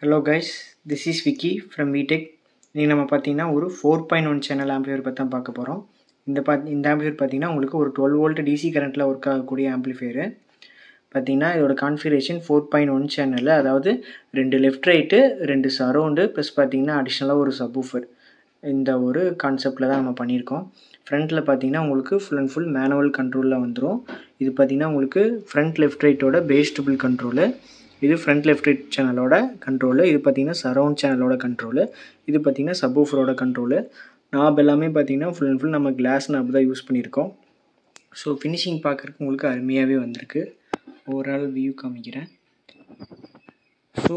Hello guys, this is Vicky from VTech. இன்றைக்கி நம்ம பார்த்தீங்கன்னா ஒரு 4.1 சேனல் ஆம்பிளிஃபையர் பற்றி தான் பார்க்க போகிறோம். இந்த ஆம்பிளிஃபையர் பார்த்தீங்கன்னா உங்களுக்கு ஒரு 12 வோல்ட் டிசி கரண்ட்டில் ஒர்க் ஆகக்கூடிய ஆம்பிளிஃபையரு. பார்த்தீங்கன்னா இதோட கான்ஃபிகரேஷன் 4.1 சேனல், அதாவது 2 லெஃப்ட் ரைட்டு 2 சரௌண்டு ப்ளஸ் பார்த்தீங்கன்னா அடிஷ்னலாக ஒரு சப்வூஃபர். இந்த ஒரு கான்செப்டில் தான் நம்ம பண்ணியிருக்கோம். ஃப்ரண்ட்டில் பார்த்தீங்கன்னா உங்களுக்கு ஃபுல் அண்ட் ஃபுல் மேனுவல் கண்ட்ரோலில் வந்துடும். இது பார்த்தீங்கன்னா உங்களுக்கு ஃப்ரண்ட் லெஃப்ட் ரைட்டோட பேஸ்டபிள் கண்ட்ரோலு. இது ஃப்ரண்ட் லெஃப்ட் ரைட் சேனலோட கண்ட்ரோலு. இது பார்த்திங்கன்னா சரௌண்ட் சேனலோட கண்ட்ரோலு. இது பார்த்திங்கன்னா சப்வூஃபரோட கண்ட்ரோலு. நாப் எல்லாமே பார்த்திங்கன்னா ஃபுல் அண்ட் ஃபுல் நம்ம கிளாஸ் நாப் தான் யூஸ் பண்ணியிருக்கோம். ஸோ ஃபினிஷிங் பார்க்குறதுக்கு உங்களுக்கு அருமையாகவே வந்திருக்கு. ஓவரால் வியூ காமிக்கிறேன். ஸோ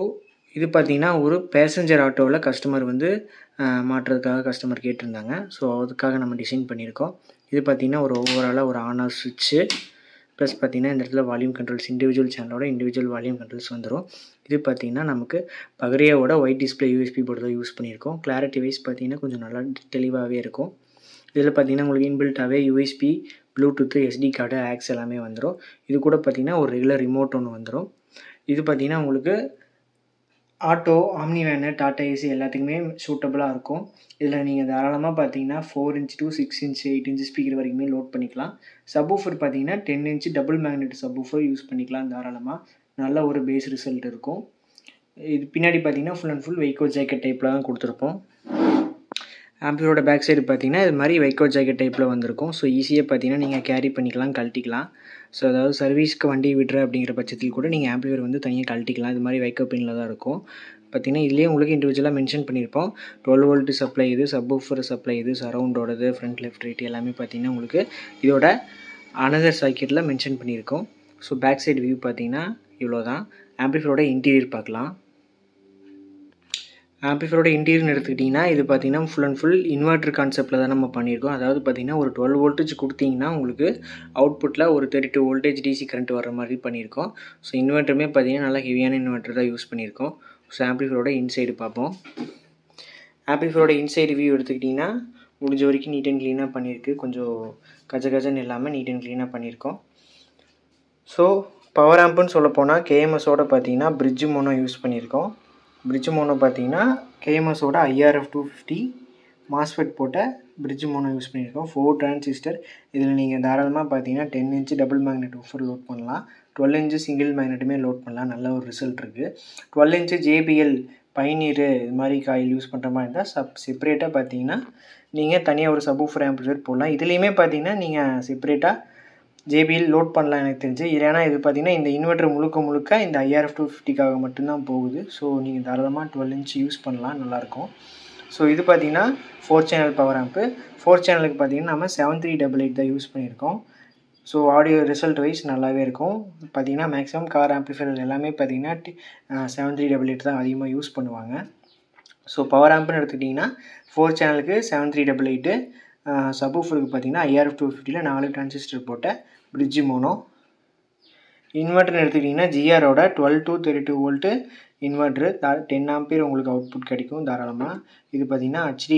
இது பார்த்திங்கன்னா ஒரு பேசஞ்சர் ஆட்டோவில் கஸ்டமர் மாட்டுறதுக்காக கஸ்டமர் கேட்டிருந்தாங்க. ஸோ அதுக்காக நம்ம டிசைன் பண்ணியிருக்கோம். இது பார்த்திங்கன்னா ஒரு ஓவராலாக ஒரு ஆன் ஆஃப் சுவிட்சு ப்ளஸ் பார்த்திங்கன்னா இந்த இடத்துல வால்யூம் கண்ட்ரோல்ஸ், இண்டிவிஜுவல் சேனலோட இண்டிவிஜுவல் வால்யூம் கண்ட்ரோல்ஸ் வந்துடும். இது பார்த்திங்கன்னா நமக்கு பகரியாவோட ஒயிட் டிஸ்பிளே யூஎஸ்பி போர்டு தான் யூஸ் பண்ணியிருக்கோம். கிளாரிட்டி வைஸ் பார்த்திங்கன்னா கொஞ்சம் நல்லா தெளிவாகவே இருக்கும். இதில் பார்த்திங்கன்னா உங்களுக்கு இன்பில்ட்டாகவே USB, bluetooth, SD card, aux எல்லாமே வந்துடும். இது கூட பார்த்திங்கன்னா ஒரு ரெகுலர் ரிமோட் ஒன்று வந்துடும். இது பார்த்திங்கன்னா உங்களுக்கு auto, omni van, tata AC எல்லாத்துக்குமே சூட்டபுளாக இருக்கும். இதில் நீங்கள் தாராளமாக பார்த்தீங்கன்னா 4 inch to 6 inch 8 inch speaker வரைக்குமே லோட் பண்ணிக்கலாம். சப்வூஃபர் பார்த்தீங்கன்னா 10 inch double magnet subwoofer use பண்ணிக்கலாம் தாராளமாக. நல்ல ஒரு பேஸ் ரிசல்ட் இருக்கும். இது பின்னாடி பார்த்தீங்கன்னா full and full Vaiko jacket டைப்பில் தான் கொடுத்துருப்போம். ஆம்பிளோட பேக் சைடு பார்த்தீங்கன்னா இது மாதிரி வைக்கோ ஜாக்கெட் டைப்பில் வந்திருக்கும். ஸோ ஈஸியாக பார்த்தீங்கன்னா நீங்கள் கேரி பண்ணிக்கலாம், கழட்டிக்கலாம். ஸோ அதாவது சர்வீஸ்க்கு வண்டி விடுற அப்படிங்கிற பட்சத்தில் கூட நீங்கள் ஆம்பிளிஃபையர் தனியாக கழட்டிக்கலாம். இது மாதிரி வைக்கோ பின்னில் தான் இருக்கும். பார்த்திங்கன்னா இதுலேயே உங்களுக்கு இண்டிவிஜுவலாக மென்ஷன் பண்ணியிருப்போம். 12 வோல்ட் சப்ளை இது, சப்வூஃபர் சப்ளை இது, சரௌண்டோடது, ஃப்ரண்ட் லெஃப்ட் ரைட் எல்லாமே பார்த்திங்கன்னா உங்களுக்கு இதோட அனதர் சாக்கெட்டில் மென்ஷன் பண்ணியிருக்கோம். ஸோ பேக் சைடு வியூ பார்த்திங்கன்னா இவ்வளோ தான். ஆம்பிளிஃபையரோட இன்டீரியர் பார்க்கலாம். ஆம்பிளிஃபையரோட இன்டீரியர்னு எடுத்துக்கிட்டிங்கன்னா இது பார்த்திங்கன்னா ஃபுல் அண்ட் ஃபுல் இன்வெர்ட்டர் கான்செப்ட்டில் தான் நம்ம பண்ணியிருக்கோம். அதாவது பார்த்திங்கன்னா ஒரு 12 வோல்டேஜ் கொடுத்திங்கன்னா உங்களுக்கு அவுட்புட்டில் ஒரு 32 வோல்டேஜ் டிசி கரண்ட் வர மாதிரி பண்ணியிருக்கோம். ஸோ இன்வெர்ட்டருமே பார்த்திங்கன்னா நல்லா ஹெவியான இன்வெர்ட்டர் தான் யூஸ் பண்ணியிருக்கோம். ஸோ ஆம்பிளிஃபையரோட இன்சைடு பார்ப்போம். ஆம்பிளிஃபையரோட இன்சைடு வியூ எடுத்துக்கிட்டிங்கன்னா முடிஞ்ச வரைக்கும் நீட் அண்ட் க்ளீனாக பண்ணியிருக்கு. கொஞ்சம் கஜன்னு இல்லாமல் நீட் அண்ட் க்ளீனாக பண்ணியிருக்கோம். ஸோ பவர் ஆம்புன்னு சொல்ல போனால் கேஎம்எஸோட பார்த்திங்கன்னா பிரிட்ஜ் மோனோ யூஸ் பண்ணியிருக்கோம். பிரிட்ஜ் மோனோ பார்த்திங்கன்னா கேஎம்எஸோட IRF 250 மாஸ்ஃபெட் போட்ட பிரிட்ஜ் மோனோ யூஸ் பண்ணியிருக்கோம். 4 டிரான்சிஸ்டர். இதில் நீங்கள் தாராளமாக பார்த்தீங்கன்னா 10 inch double magnet woofer load பண்ணலாம். 12 இன்ச்சு சிங்கிள் மேக்னெட்டுமே லோட் பண்ணலாம். நல்ல ஒரு ரிசல்ட் இருக்குது. 12 இன்ச்சு JBL பைனீர் இது மாதிரி காயில் யூஸ் பண்ணுற மாதிரி இருந்தால் செப்பரேட்டாக பார்த்தீங்கன்னா நீங்கள் தனியாக ஒரு சப்வூஃபர் ஆம்பிளிஃபையர் போடலாம். இதுலேயுமே பார்த்தீங்கன்னா நீங்கள் செப்பரேட்டாக JBL லோட் பண்ணலாம் எனக்கு தெரிஞ்சு. ஏன்னா இது பார்த்திங்கன்னா இந்த இன்வெர்ட்டர் முழுக்க இந்த IRF 250க்காக மட்டும்தான் போகுது. ஸோ நீங்கள் தாராளமாக 12 இன்ச் யூஸ் பண்ணலாம், நல்லாயிருக்கும். ஸோ இது பார்த்திங்கன்னா 4 சேனல் பவர் ஆம்பு. 4 சேனலுக்கு பார்த்திங்கன்னா நம்ம 7388 தான் யூஸ் பண்ணியிருக்கோம். ஸோ ஆடியோ ரிசல்ட் வைஸ் நல்லாவே இருக்கும். பார்த்திங்கன்னா மேக்ஸிமம் கார் ஆம்பிளிஃபையர் எல்லாமே பார்த்திங்கன்னா 7388 தான் அதிகமாக யூஸ் பண்ணுவாங்க. ஸோ பவர் ஆம்புன்னு எடுத்துக்கிட்டிங்கன்னா 4 சேனலுக்கு 7388, சப்வூஃபருக்கு பார்த்திங்கன்னா IRF 250ல் 4 டிரான்சிஸ்டர் போட்ட பிரிட்ஜ் மோனோ. இன்வெர்ட்டர்னு எடுத்துக்கிட்டிங்கன்னா GRோட 12 to 32 வோல்ட்டு இன்வெர்ட்ரு, 10 ஆம்பியர் உங்களுக்கு அவுட்புட் கிடைக்கும் தாராளமாக. இது பார்த்திங்கன்னா HD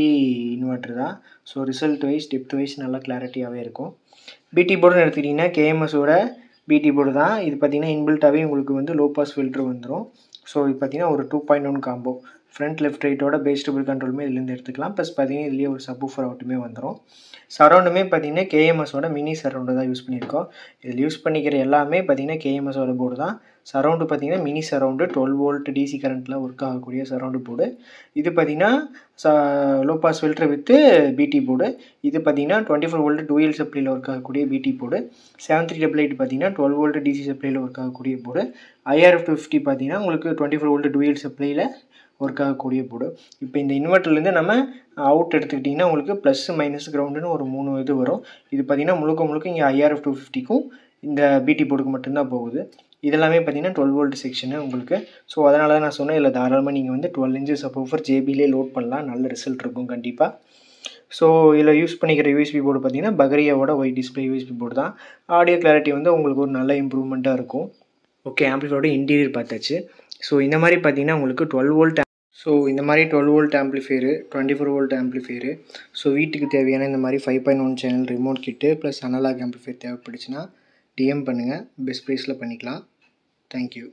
இன்வெர்ட்ரு தான். So result wise depth wise நல்லா கிளாரிட்டியாகவே இருக்கும். பிடி போர்டுன்னு எடுத்துக்கிட்டிங்கன்னா கேஎம்எஸோட பிடி போர்டு தான். இது பார்த்திங்கன்னா இன்பில்ட்டாகவே உங்களுக்கு லோ பாஸ் ஃபில்ட்ரு வந்துடும். ஸோ இது பார்த்திங்கன்னா ஒரு 2.1 காம்போ. ஃப்ரண்ட் லெஃப்ட் ரைட்டோட பேஸ்டபிள் கண்ட்ரோலுமே இதுலேருந்து எடுத்துக்கலாம். ப்ளஸ் பார்த்திங்கன்னா இதுலேயே ஒரு சப்வூஃபர் அவுட்டுமே வந்துடும். சரௌண்டுமே பார்த்திங்கன்னா கேஎம்எஸோட மினி சரௌண்டு தான் யூஸ் பண்ணியிருக்கோம். இதில் யூஸ் பண்ணிக்கிற எல்லாமே பார்த்திங்கன்னா கேஎம்எஸோட போர்டு தான். சரௌண்டு பார்த்திங்கன்னா மினி சரௌண்டு 12 வோல்ட் டிசி கரண்ட்டில் ஒர்க் ஆகக்கூடிய சரௌண்டு போர்டு. இது பார்த்திங்கன்னா லோ பாஸ் ஃபில்ட்ரு வித்து பிடி போர்டு. இது பார்த்திங்கன்னா 24 வோல்ட் டூயல் சப்ளையில் ஒர்க் ஆகக்கூடிய பிடி போர்டு. 7388 பார்த்திங்கன்னா 12 வோல்ட் டிசி சப்ளையில் ஒர்க் ஆகக்கூடிய போர்டு. IRF 250 பார்த்திங்கன்னா உங்களுக்கு 24 வோல்ட் டூயல் சப்ளையில் ஒர்க் ஆகக்கூடிய போர்டு. இப்போ இந்த இன்வெர்ட்டர்லேருந்து நம்ம அவுட் எடுத்துக்கிட்டிங்கன்னா உங்களுக்கு ப்ளஸ் மைனஸ் கிரவுண்டுன்னு ஒரு 3 இது வரும். இது பார்த்திங்கன்னா முழுக்க இங்கே IRF 250க்கும் இந்த பிடி போர்டுக்கு மட்டும்தான் போகுது. இதெல்லாமே பார்த்திங்கன்னா 12 வோல்ட் செக்ஷனு உங்களுக்கு. ஸோ அதனால தான் நான் சொன்னேன் இதில் தாராளமாக நீங்கள் 12 இன்ச்சு சப்வூஃபர் JBLே லோட் பண்ணலாம். நல்ல ரிசல்ட் இருக்கும் கண்டிப்பாக. ஸோ இதில் யூஸ் பண்ணிக்கிற யூஎஸ்பி போர்டு பார்த்திங்கன்னா பகரியாவோட ஒயிட் டிஸ்பிளே யூஎஸ்பி போர்டு தான். ஆடியோ கிளாரிட்டி உங்களுக்கு ஒரு நல்ல இம்ப்ரூவ்மெண்ட்டாக இருக்கும். ஓகே, ஆம்பிளிஃபையரோட இன்டீரியர் பார்த்தாச்சு. ஸோ இந்த மாதிரி பார்த்திங்கன்னா உங்களுக்கு 12 வோல்ட். ஸோ இந்த மாதிரி 12 volt amplifier, 24 volt amplifier. So வீட்டுக்கு தேவையான இந்த மாதிரி 5.1 channel remote kit plus analog amplifier தேவைப்படுச்சுன்னா DM பண்ணுங்கள். பெஸ்ட் ப்ரைஸில் பண்ணிக்கலாம். தேங்க்யூ.